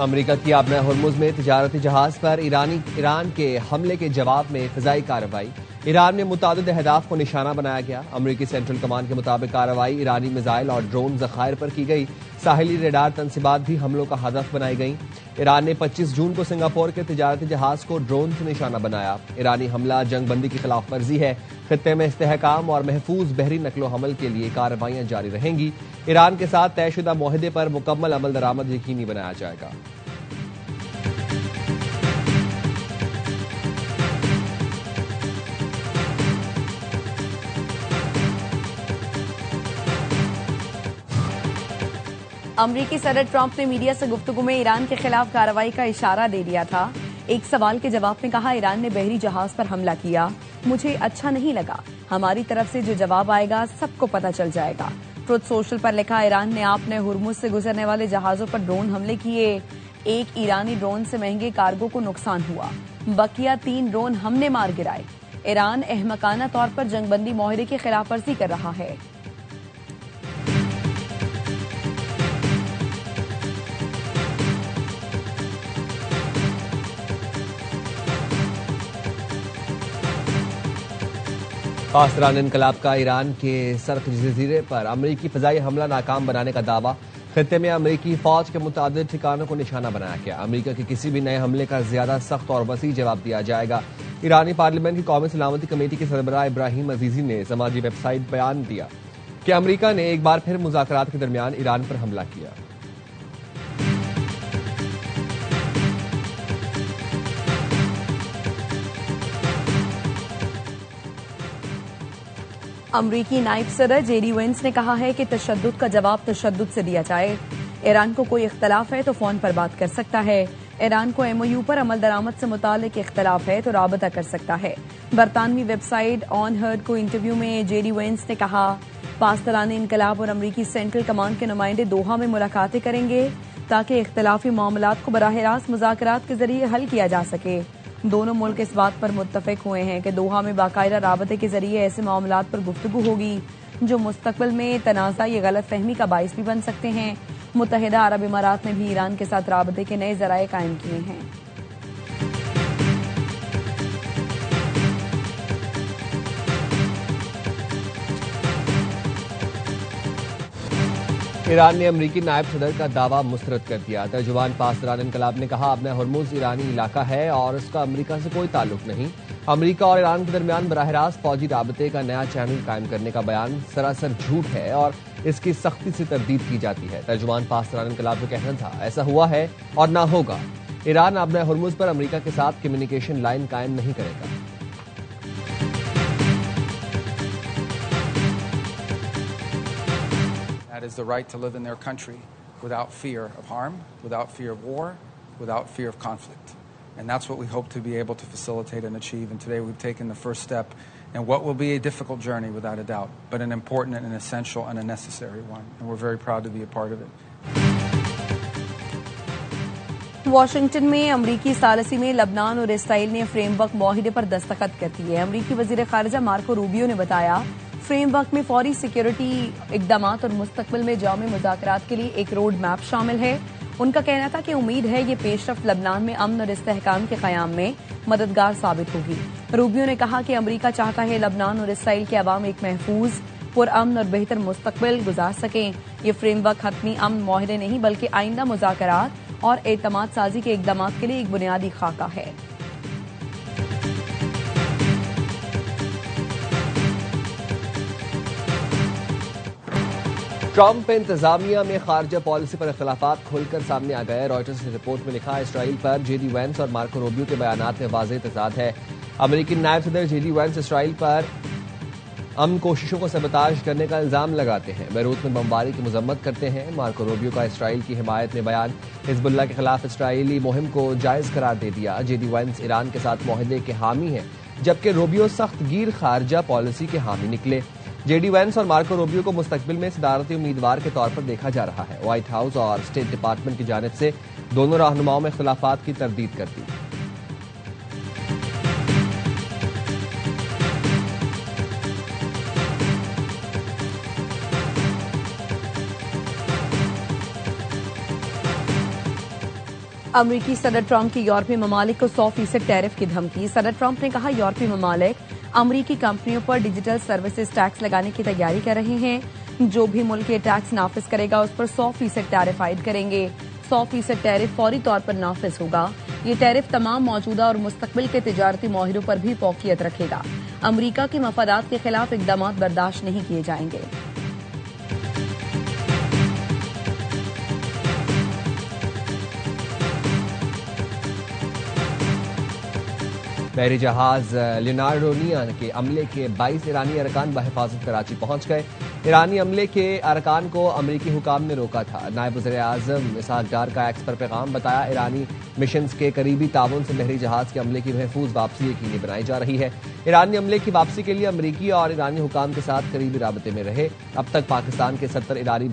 America की आबना हुर्मुज में तिजारती जहाज पर ईरान के हमले के जवाब में फिजाई कार्रवाई। ईरान में मुतादिद अहदाफ को निशाना बनाया गया। अमेरिकी सेंट्रल कमांड के मुताबिक कार्रवाई ईरानी मिसाइल और ड्रोन जखायर पर की गई। साहिली रेडार तनसीबात भी हमलों का हदफ बनाई गई। ईरान ने 25 जून को सिंगापुर के तिजारती जहाज को ड्रोन से निशाना बनाया। ईरानी हमला जंगबंदी की खिलाफ वर्जी है। खित्ते में इस्तेहकाम और महफूज बहरी नकलो हमल के लिए कार्रवाइयां जारी रहेंगी। ईरान के साथ तयशुदा मुआहदे पर मुकम्मल अमल दरामद यकीनी बनाया जाएगा। अमरीकी सदर ट्रंप ने मीडिया से गुफ्तगू में ईरान के खिलाफ कार्रवाई का इशारा दे दिया था। एक सवाल के जवाब में कहा, ईरान ने बहरी जहाज पर हमला किया, मुझे अच्छा नहीं लगा। हमारी तरफ से जो जवाब आएगा सबको पता चल जाएगा। ट्रुथ सोशल पर लिखा, ईरान ने आपने हुर्मुज से गुजरने वाले जहाजों पर ड्रोन हमले किए। एक ईरानी ड्रोन से महंगे कार्गो को नुकसान हुआ। बकिया 3 ड्रोन हमने मार गिराए। ईरान अहमकाना तौर पर जंगबंदी मुआहदे की खिलाफवर्जी कर रहा है। पासरान इनकलाब का ईरान के सर्क जजीरे पर अमरीकी फजाई हमला नाकाम बनाने का दावा। खित्ते में अमरीकी फौज के मुताबिक ठिकानों को निशाना बनाया गया। अमरीका के किसी भी नए हमले का ज्यादा सख्त और वसी जवाब दिया जाएगा। ईरानी पार्लियामेंट की कौमी सलामती कमेटी के सरबराह इब्राहिम अजीजी ने समाजी वेबसाइट बयान दिया कि अमरीका ने एक बार फिर मुज़ाकरात के दरमियान ईरान पर हमला किया। अमरीकी नायब सदर जेडी वेंस ने कहा है कि तशद्दुद का जवाब तशद्दुद से दिया जाए। ईरान को कोई इख्तलाफ है तो फोन पर बात कर सकता है। ईरान को एमओयू पर अमल दरामद से मुतालिक इख्तलाफ है तो राबता कर सकता है। बरतानवी वेबसाइट ऑन हर्ड को इंटरव्यू में जेडी वेंस ने कहा, पासरानी इनकलाब और अमरीकी सेंट्रल कमांड के नुमाइंदे दोहा में मुलाकातें करेंगे ताकि इख्तलाफी मामलात को बराह रास्त मुज़ाकरात के जरिए हल किया जा सके। दोनों मुल्क इस बात पर मुत्तफिक हुए हैं कि दोहा में बाकायदा राबते के जरिए ऐसे मामलात पर गुफ्तगू होगी जो मुस्तकबिल में तनाज़ा या गलत फहमी का बाइस भी बन सकते हैं। मुत्तहिदा अरब इमारात ने भी ईरान के साथ राबते के नए जराए कायम किए हैं। ईरान ने अमरीकी नायब सदर का दावा मुस्तरद कर दिया। तर्जुमान पासरान इनकलाब ने कहा, अपना हुर्मुज ईरानी इलाका है और उसका अमरीका से कोई ताल्लुक नहीं। अमरीका और ईरान के दरमियान बराह रास्त फौजी राबते का नया चैनल कायम करने का बयान सरासर झूठ है और इसकी सख्ती से तरदीद की जाती है। तर्जुमान पासरान इनकलाब का कहना था, ऐसा हुआ है और ना होगा। ईरान अपना हुर्मुज पर अमरीका के साथ कम्युनिकेशन लाइन कायम नहीं करेगा। That is the right to live in their country without fear of harm, without fear of war, without fear of conflict. And that's what we hope to be able to facilitate and achieve. And today we've taken the first step in what will be a difficult journey without a doubt, but an important and an essential and a necessary one. And we're very proud to be a part of it. Washington में अमरीकी सालसी में लबनान और Israel ने framework मुआहिदे पर दस्तखत कर दिए। अमरीकी वजीर खारजा मार्को रूबियो ने बताया, फ्रेमवर्क में फौरी सिक्योरिटी इकदाम और मुस्तकबिल में जामे मुज़ाकरात के लिए एक रोड मैप शामिल है। उनका कहना था कि उम्मीद है ये पेशरफ्त लबनान में अमन और इस्तेहकाम के क़याम में मददगार साबित होगी। रूबियो ने कहा कि अमरीका चाहता है लबनान और इसराइल के अवाम एक महफूज, पुरअमन और बेहतर मुस्तकबिल गुजार सकें। ये फ्रेमवर्क हतमी अमन मुआहदे नहीं बल्कि आइंदा मुज़ाकरात और एतमाद साजी के इकदाम के लिए एक बुनियादी खाका है। ट्रंप इंतजामिया में खारजा पॉलिसी पर इख्तलाफात खुलकर सामने आ गए। रॉयटर्स ने रिपोर्ट में लिखा, इसराइल पर जेडी वेंस और मार्को रूबियो के बयानात में वाज़ेह तज़ाद है। अमरीकी नायब सदर जेडी वेंस इसराइल पर अमन कोशिशों को सबताज करने का इल्जाम लगाते हैं। बैरूत में बमबारी की मजम्मत करते हैं। मार्को रूबियो का इसराइल की हिमायत में बयान। हिजबुल्लाह के खिलाफ इसराइली मुहिम को जायज़ करार दे दिया। जेडी वेंस ईरान के साथ मुआहदे के हामी हैं, जबकि रूबियो सख्त गिर खारजा पॉलिसी के हामी निकले। जेडी वेंस और मार्को रूबियो को मुस्तकबिल में सदारती उम्मीदवार के तौर पर देखा जा रहा है। व्हाइट हाउस और स्टेट डिपार्टमेंट की जानिब से दोनों रहनुमाओं में इख्तलाफात की तरदीद कर दी। अमरीकी सदर ट्रंप की यूरोपीय ममालिक को 100% टैरिफ की धमकी। सदर ट्रंप ने कहा यूरोपीय ममालिक अमरीकी कंपनियों पर डिजिटल सर्विसेज टैक्स लगाने की तैयारी कर रहे हैं। जो भी मुल्क ये टैक्स नाफिज करेगा उस पर 100% टैरिफ आयद करेंगे। 100% टैरिफ फौरी तौर पर नाफिज होगा। ये टैरिफ तमाम मौजूदा और मुस्तकबिल के तिजारती माहिरों पर भी फौकियत रखेगा। अमरीका के मफादात के खिलाफ इकदाम बर्दाश्त नहीं किए जाएंगे। बहरी जहाज लियोनार्डोनिया के अमले के 22 ईरानी अरकान बहिफाजत कराची पहुंच गए। ईरानी अमले के अरकान को अमरीकी हुकाम ने रोका था। नायब वज़ीर-ए-आज़म इसहाक डार का एक्स पर पैगाम बताया, ईरानी मिशन के करीबी ताउन से बहरी जहाज के अमले की महफूज वापसी यकीनी बनाई जा रही है। ईरानी अमले की वापसी के लिए अमरीकी और ईरानी हुकाम के साथ करीबी राबते में रहे। अब तक पाकिस्तान के 70 ईरानी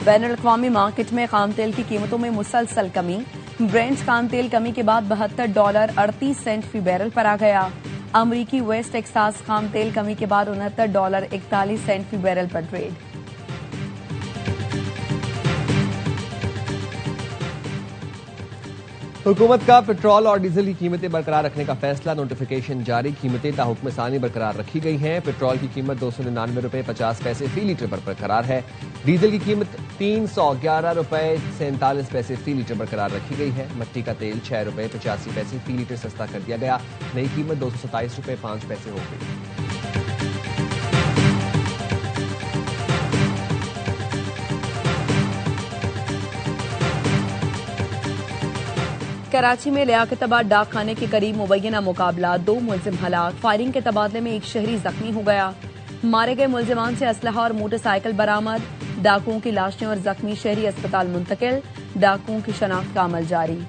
बैनुल-अक़वामी मार्केट में खाम तेल की कीमतों में मुसलसल कमी। ब्रेंट खाम तेल कमी के बाद $72.38 फी बैरल पर आ गया। अमरीकी वेस्ट टेक्सास खाम तेल कमी के बाद $69.41 फी बैरल पर ट्रेड। हुकूमत का पेट्रोल और डीजल की कीमतें बरकरार रखने का फैसला, नोटिफिकेशन जारी। कीमतें ताहुक्म सानी बरकरार रखी गई हैं। पेट्रोल की कीमत 299 रुपए 50 पैसे फी लीटर पर बरकरार है। डीजल की कीमत 311 रुपए 47 पैसे फी लीटर बरकरार रखी गई है। मट्टी का तेल 6 रुपए 85 पैसे फी लीटर सस्ता कर दिया गया। नई कीमत 227 रुपए 5 पैसे हो गई। कराची में लियाकताबाद डाक खाने के करीब मुबैना मुकाबला, 2 मुलजिम हलाक। फायरिंग के तबादले में एक शहरी जख्मी हो गया। मारे गए मुलजिमान से असलहा और मोटरसाइकिल बरामद। डाकुओं की लाशें और जख्मी शहरी अस्पताल मुंतकिल। डाकुओं की शनाख्त का अमल जारी।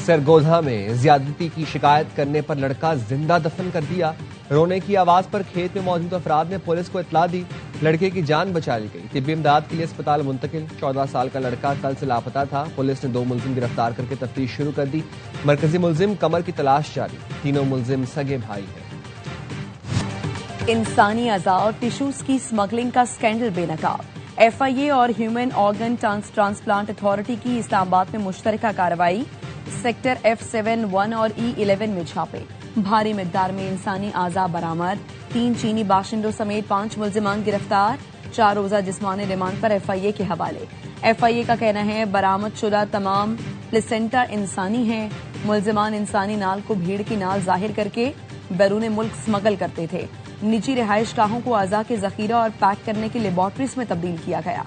सरगोधा में ज्यादती की शिकायत करने पर लड़का जिंदा दफन कर दिया। रोने की आवाज पर खेत में मौजूद अफराद ने पुलिस को इतला दी। लड़के की जान बचा ली गई। तिब्बी इमदाद के लिए अस्पताल मुंतकिल। 14 साल का लड़का कल से लापता था। पुलिस ने 2 मुलजिम गिरफ्तार करके तफ्तीश शुरू कर दी। मरकजी मुलजिम कमर की तलाश जारी। तीनों मुलजिम सगे भाई हैं। इंसानी अज़ा और टिश्यूज की स्मगलिंग का स्कैंडल बेनकाब। FIA और ह्यूमन ऑर्गन ट्रांसप्लांट अथॉरिटी की इस्लामाबाद में मुश्तरका कार्रवाई। सेक्टर F7-1 और E11 में छापे। भारी मिकदार में इंसानी आज़ा बरामद। 3 चीनी बाशिंदों समेत 5 मुलजिमान गिरफ्तार। 4 रोजा जिस्मानी रिमांड पर FIA के हवाले। FIA का कहना है बरामद शुदा तमाम प्लेसेंटा इंसानी है। मुलजिमान इंसानी नाल को भीड़ की नाल जाहिर करके बैरून मुल्क स्मगल करते थे। निजी रिहाइश गाहों को आज़ा के जखीरा और पैक करने की लेबॉर्ट्रीज में तब्दील किया गया।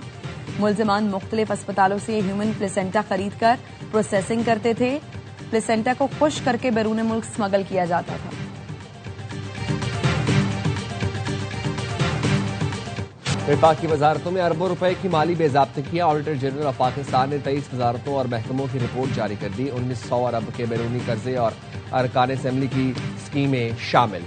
मुलजिमान मुख्तलिफ अस्पतालों से ह्यूमन प्लेसेंटा खरीद कर प्रोसेसिंग करते थे। प्लेसेंटा को खुश करके बैरून मुल्क स्मगल किया जाता था। वफाकी वजारतों में अरबों रुपए की माली बेजाब्तगी। ऑडिटर जनरल ऑफ पाकिस्तान ने 23 वजारतों और महकमों की रिपोर्ट जारी कर दी। 1900 अरब के बैरूनी कर्जे और अरकान असेंबली की स्कीमें शामिल।